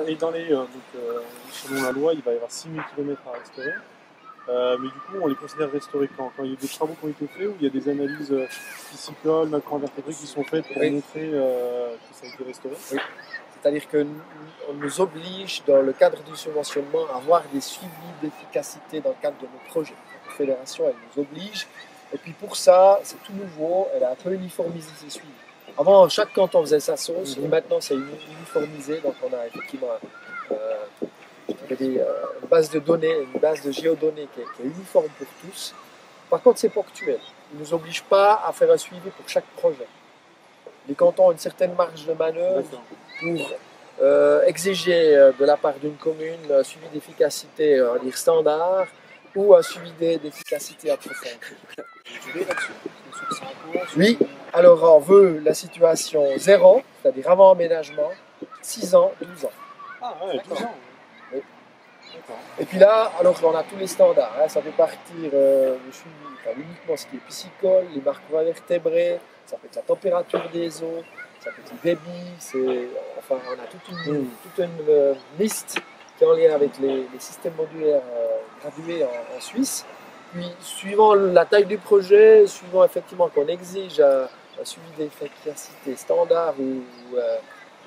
et dans les, selon la loi, il va y avoir 6000 km à restaurer. Mais du coup, on les considère restaurés quand il y a des travaux qui ont été faits ou il y a des analyses piscicoles, macro-invertébrés qui sont faites pour montrer que ça a été restauré. Oui. C'est-à-dire qu'on nous oblige, dans le cadre du subventionnement, à avoir des suivis d'efficacité dans le cadre de nos projets. La fédération, elle nous oblige. Et puis pour ça, c'est tout nouveau, elle a un peu uniformisé ses suivis. Avant, chaque canton faisait sa sauce, et maintenant c'est uniformisé. Donc on a effectivement une base de données, une base de géodonnées qui est uniforme pour tous. Par contre, c'est ponctuel. Il ne nous oblige pas à faire un suivi pour chaque projet. Les cantons ont une certaine marge de manœuvre pour exiger de la part d'une commune un suivi d'efficacité standard ou un suivi d'efficacité approfondie. Oui, alors on veut la situation 0, c'est-à-dire avant emménagement, 6 ans, 12 ans. Ah ouais, 12 ans. Oui. Et puis là, alors on a tous les standards, hein, ça fait partir le suivi, uniquement ce qui est piscicole, les macro-invertébrés, ça peut être la température des eaux, ça peut être le débit, enfin on a toute une liste qui est en lien avec les systèmes modulaires gradués en Suisse. Puis suivant la taille du projet, suivant effectivement qu'on exige un suivi d'efficacité standard ou un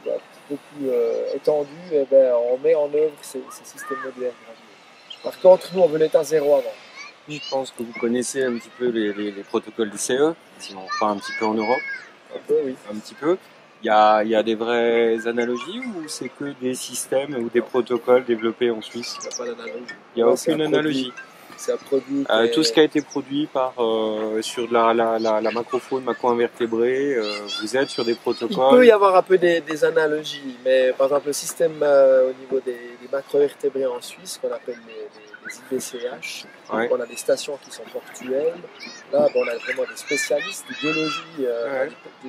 petit peu plus étendu, eh ben, on met en œuvre ces systèmes modulaires gradués. Par contre, nous on veut l'état 0 avant. Je pense que vous connaissez un petit peu les protocoles du CE, si on repart un petit peu en Europe. Un peu, oui. Un petit peu. Il y a des vraies analogies ou c'est que des systèmes ou des protocoles développés en Suisse? Il n'y a pas d'analogie. Il n'y a aucune analogie. C'est un produit. Tout ce qui a été produit sur de la macrofaune, macro-invertébrés, vous êtes sur des protocoles. Il peut y avoir un peu des analogies, mais par exemple le système au niveau des macro-invertébrés en Suisse, qu'on appelle les IBCH, ouais. On a des stations qui sont portuelles. Là, on a vraiment des spécialistes, des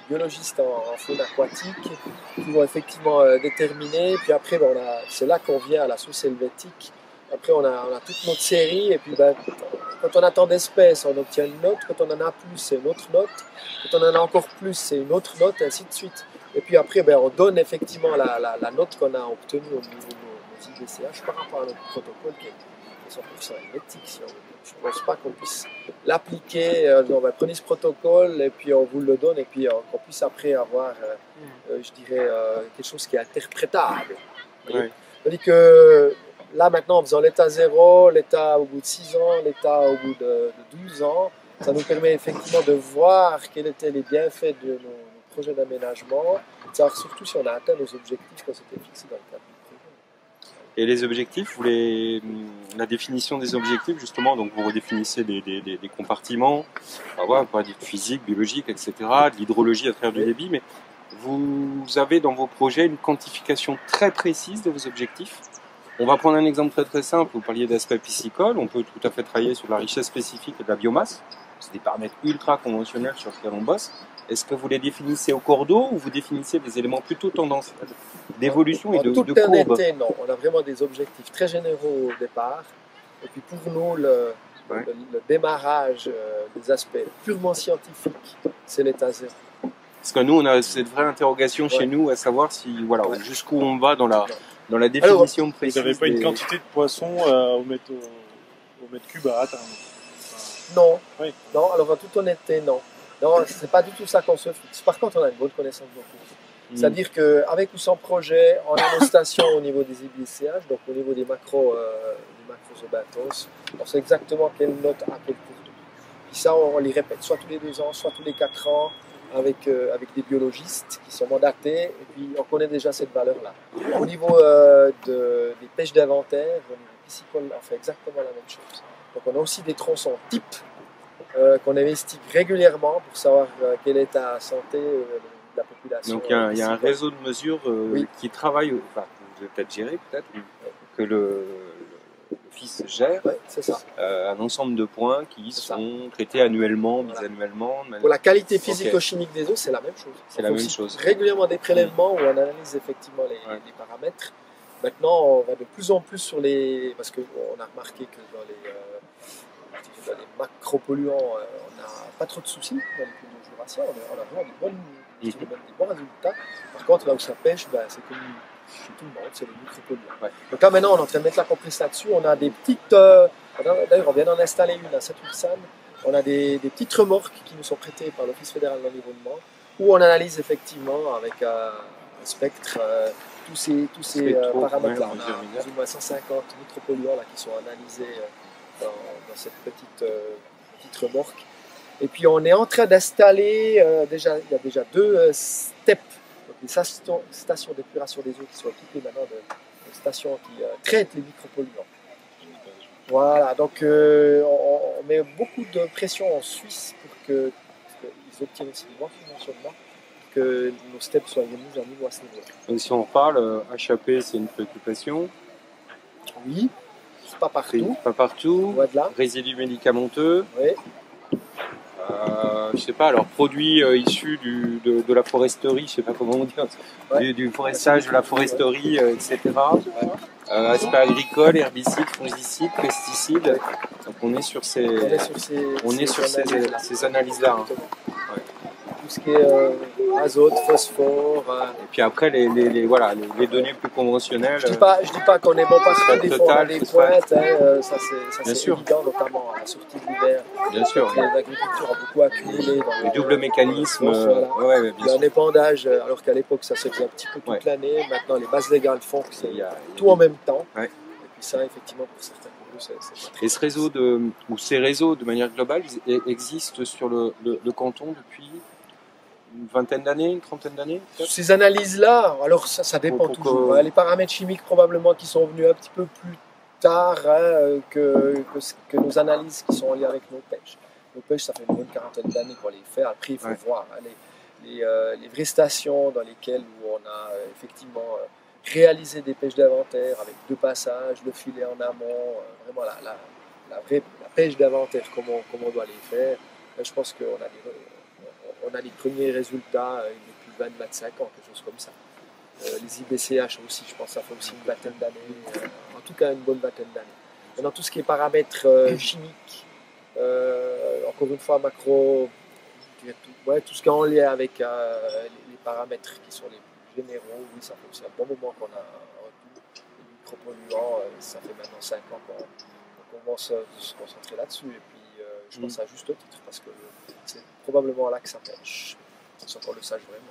biologistes en faune aquatique qui vont effectivement déterminer. Puis après, c'est là qu'on vient à la source helvétique. Après, on a toute notre série, et puis quand on a tant d'espèces, on obtient une note. Quand on en a plus, c'est une autre note. Quand on en a encore plus, c'est une autre note, et ainsi de suite. Et puis après, on donne effectivement la note qu'on a obtenue au niveau de nos IBCH par rapport à notre protocole qui est 100% helvétique. Si je ne pense pas qu'on puisse l'appliquer. Prenez ce protocole, et puis on vous le donne, et puis qu'on puisse après avoir, je dirais, quelque chose qui est interprétable. Ouais. C'est-à-dire que là, maintenant, en faisant l'état 0, l'état au bout de 6 ans, l'état au bout de 12 ans, ça nous permet effectivement de voir quels étaient les bienfaits de nos projets d'aménagement, de savoir surtout si on a atteint nos objectifs qu'on s'était fixés dans le cadre du projet. Et les objectifs, la définition des objectifs, justement, donc vous redéfinissez des compartiments, pas de physique, biologique, etc., de l'hydrologie à travers du débit, mais vous avez dans vos projets une quantification très précise de vos objectifs. On va prendre un exemple très très simple. Vous parliez d'aspect piscicole. On peut tout à fait travailler sur la richesse spécifique et de la biomasse. C'est des paramètres ultra conventionnels sur lesquels on bosse. Est-ce que vous les définissez au cours d'eau ou vous définissez des éléments plutôt tendanciels d'évolution et de courbe? Non. On a vraiment des objectifs très généraux au départ. Et puis pour nous, le démarrage des aspects purement scientifiques, c'est l'état 0. Parce que nous, on a cette vraie interrogation chez nous à savoir jusqu'où on va dans la définition précise. Vous n'avez pas une quantité de poissons au mètre cube à atteindre? Non. Oui. Non, alors en toute honnêteté, non. Non, c'est pas du tout ça qu'on se fixe. Par contre, on a une bonne connaissance de l'eau. C'est-à-dire qu'avec ou sans projet, on a nos stations au niveau des IBCH, donc au niveau des macrozobatos. On sait exactement quelle note à quel cours d'eau. Puis ça, on les répète soit tous les 2 ans, soit tous les 4 ans. Avec des biologistes qui sont mandatés, et puis on connaît déjà cette valeur-là. Au niveau des pêches d'inventaire, au niveau piscicole, on fait exactement la même chose. Donc on a aussi des tronçons types qu'on investigue régulièrement pour savoir quelle est la santé de la population. Donc il y a un réseau de mesures qui travaille, vous devez peut-être gérer, que l'office gère, c'est ça. un ensemble de points qui sont traités annuellement, bisannuellement. Pour la qualité physico-chimique des eaux, c'est la même chose. C'est la même chose. Régulièrement des prélèvements où on analyse effectivement les paramètres. Maintenant, on va de plus en plus sur les... Parce qu'on a remarqué que dans les macropolluants, on n'a pas trop de soucis dans les pluies de Jurassien. On a vraiment des bons résultats. Par contre, là où ça pêche, c'est comme chez tout le monde, c'est les micropolluants. Ouais. Donc là maintenant on est en train de mettre la compresse là-dessus, on a des petites, d'ailleurs on vient d'en installer une à Saint-Ulsan, on a des petites remorques qui nous sont prêtées par l'Office fédéral de l'environnement, où on analyse effectivement avec un spectre tous ces paramètres-là. On a plus ou moins 150 micropolluants là, qui sont analysés dans cette petite remorque. Et puis on est en train d'installer, il y a déjà 2 STEP, donc des stations d'épuration des eaux qui sont équipées maintenant de stations qui traitent les micropolluants. Voilà, donc on met beaucoup de pression en Suisse pour qu'ils obtiennent aussi des bons financements, que nos STEP soient mis en niveau à ce niveau. Donc si on reparle, HAP c'est une préoccupation. Oui, c'est pas partout. Pas partout. Voilà. Résidus médicamenteux. Oui. Je sais pas, alors produits issus de la foresterie, je sais pas comment on dit, du forestage, de la foresterie, etc. Aspects agricoles, herbicides, fongicides, pesticides. Donc on est sur ces analyses-là. Hein. Ouais. Tout ce qui est azote, phosphore. Et puis après les données plus conventionnelles. Je dis pas qu'on est bon partout, des fois on a des pointes, ça c'est évident, notamment à la sortie de l'hiver. Bien sûr. L'agriculture a beaucoup accumulé dans les doubles mécanismes. Il y a un épandage, alors qu'à l'époque ça se faisait un petit peu toute l'année. Maintenant les bases légales font que c'est tout en même temps. Ouais. Et puis ça, effectivement, pour certains produits, c'est et ces réseaux de manière globale existent sur le canton depuis une vingtaine d'années, une trentaine d'années? Ces analyses-là, alors ça dépend toujours. Les paramètres chimiques probablement qui sont venus un petit peu plus tard que nos analyses qui sont liées avec nos pêches. Nos pêches, ça fait une bonne quarantaine d'années qu'on les fait. Après, il faut voir les vraies stations dans lesquelles où on a effectivement réalisé des pêches d'inventaire avec 2 passages, le filet en amont, vraiment la pêche d'inventaire, comment on doit les faire. Je pense qu'on a les premiers résultats depuis 20-25 ans, quelque chose comme ça. Les IBCH aussi, je pense que ça fait aussi une vingtaine d'années, en tout cas une bonne vingtaine d'annes. Dans tout ce qui est paramètres chimiques, encore une fois macro, tout ce qui est en lien avec les paramètres qui sont les plus généraux, oui, ça fait aussi un bon moment qu'on a les micropolluants, ça fait maintenant 5 ans qu'on commence à se concentrer là-dessus. Et puis je pense à juste titre, parce que c'est probablement là que ça pêche, sans qu'on le sache vraiment.